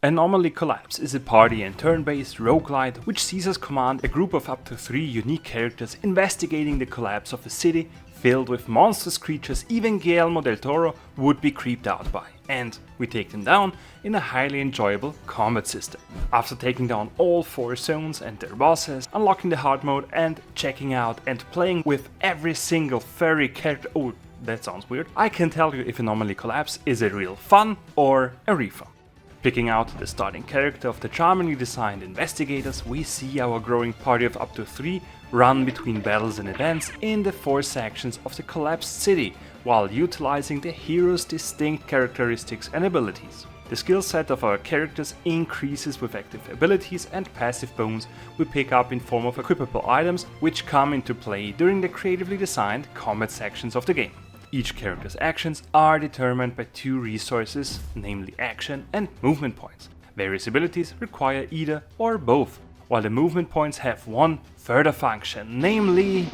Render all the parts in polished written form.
Anomaly Collapse is a party and turn-based roguelite which sees us command a group of up to 3 unique characters investigating the collapse of a city filled with monstrous creatures even Guillermo del Toro would be creeped out by. And we take them down in a highly enjoyable combat system. After taking down all 4 zones and their bosses, unlocking the hard mode and checking out and playing with every single furry character— oh, that sounds weird— I can tell you if Anomaly Collapse is a real fun or a refund. Picking out the starting character of the charmingly designed investigators, we see our growing party of up to 3 run between battles and events in the 4 sections of the collapsed city, while utilizing the hero's distinct characteristics and abilities. The skill set of our characters increases with active abilities and passive boons we pick up in form of equipable items, which come into play during the creatively designed combat sections of the game. Each character's actions are determined by 2 resources, namely action and movement points. Various abilities require either or both, while the movement points have one further function, namely,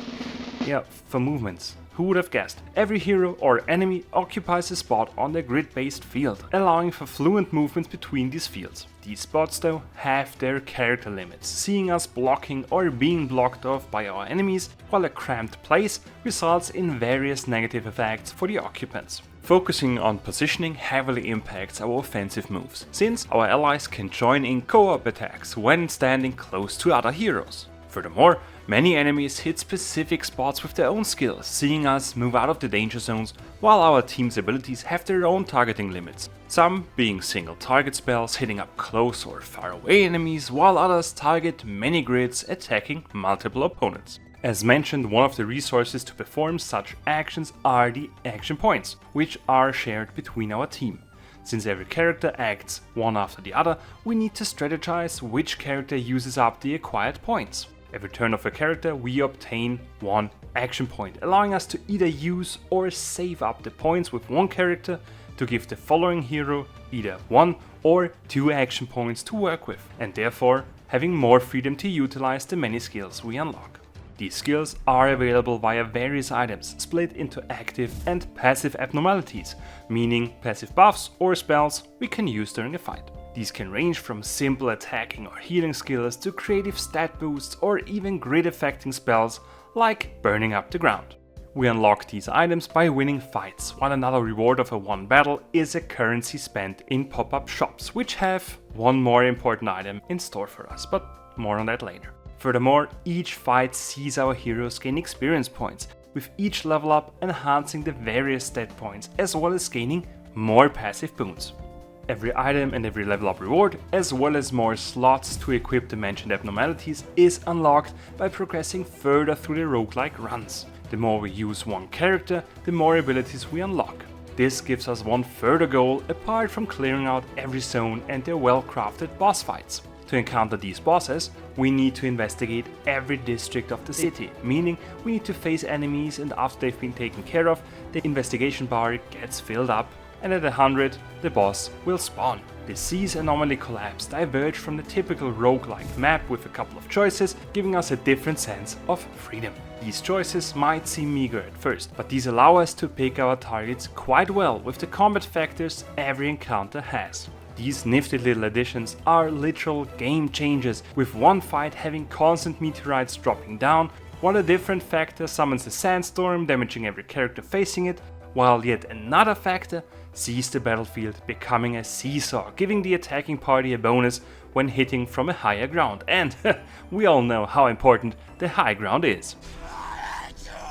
for movements. Who would have guessed? Every hero or enemy occupies a spot on the grid-based field, allowing for fluent movements between these fields. These spots though have their character limits, seeing us blocking or being blocked off by our enemies, while a cramped place results in various negative effects for the occupants. Focusing on positioning heavily impacts our offensive moves, since our allies can join in co-op attacks when standing close to other heroes. Furthermore, many enemies hit specific spots with their own skills, seeing us move out of the danger zones, while our team's abilities have their own targeting limits, some being single target spells hitting up close or far away enemies, while others target many grids attacking multiple opponents. As mentioned, one of the resources to perform such actions are the action points, which are shared between our team. Since every character acts one after the other, we need to strategize which character uses up the acquired points. Every turn of a character we obtain 1 action point, allowing us to either use or save up the points with one character to give the following hero either 1 or 2 action points to work with, and therefore having more freedom to utilize the many skills we unlock. These skills are available via various items split into active and passive abnormalities, meaning passive buffs or spells we can use during a fight. These can range from simple attacking or healing skills to creative stat boosts or even grid affecting spells like burning up the ground. We unlock these items by winning fights, while another reward of a won battle is a currency spent in pop-up shops, which have one more important item in store for us, but more on that later. Furthermore, each fight sees our heroes gain experience points, with each level up enhancing the various stat points as well as gaining more passive boons. Every item and every level up reward, as well as more slots to equip the mentioned abnormalities, is unlocked by progressing further through the roguelike runs. The more we use one character, the more abilities we unlock. This gives us one further goal apart from clearing out every zone and their well-crafted boss fights. To encounter these bosses, we need to investigate every district of the city, meaning we need to face enemies, and after they've been taken care of, the investigation bar gets filled up, and at 100, the boss will spawn. This sees Anomaly Collapse diverge from the typical roguelike map with a couple of choices, giving us a different sense of freedom. These choices might seem meager at first, but these allow us to pick our targets quite well with the combat factors every encounter has. These nifty little additions are literal game changers, with one fight having constant meteorites dropping down, while a different factor summons a sandstorm damaging every character facing it, while yet another factor sees the battlefield becoming a seesaw, giving the attacking party a bonus when hitting from a higher ground, and we all know how important the high ground is.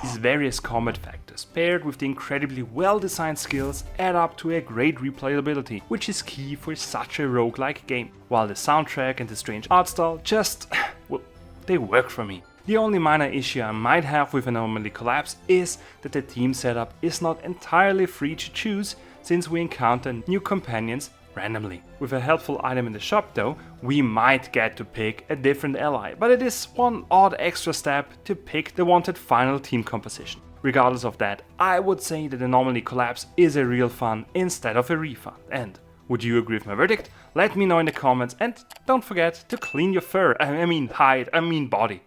These various combat factors, paired with the incredibly well-designed skills, add up to a great replayability, which is key for such a roguelike game, while the soundtrack and the strange art style just, well, they work for me. The only minor issue I might have with Anomaly Collapse is that the team setup is not entirely free to choose, since we encounter new companions randomly. With a helpful item in the shop though, we might get to pick a different ally, but it is one odd extra step to pick the wanted final team composition. Regardless of that, I would say that Anomaly Collapse is a real fun instead of a refund. And would you agree with my verdict? Let me know in the comments, and don't forget to clean your fur, hide, body.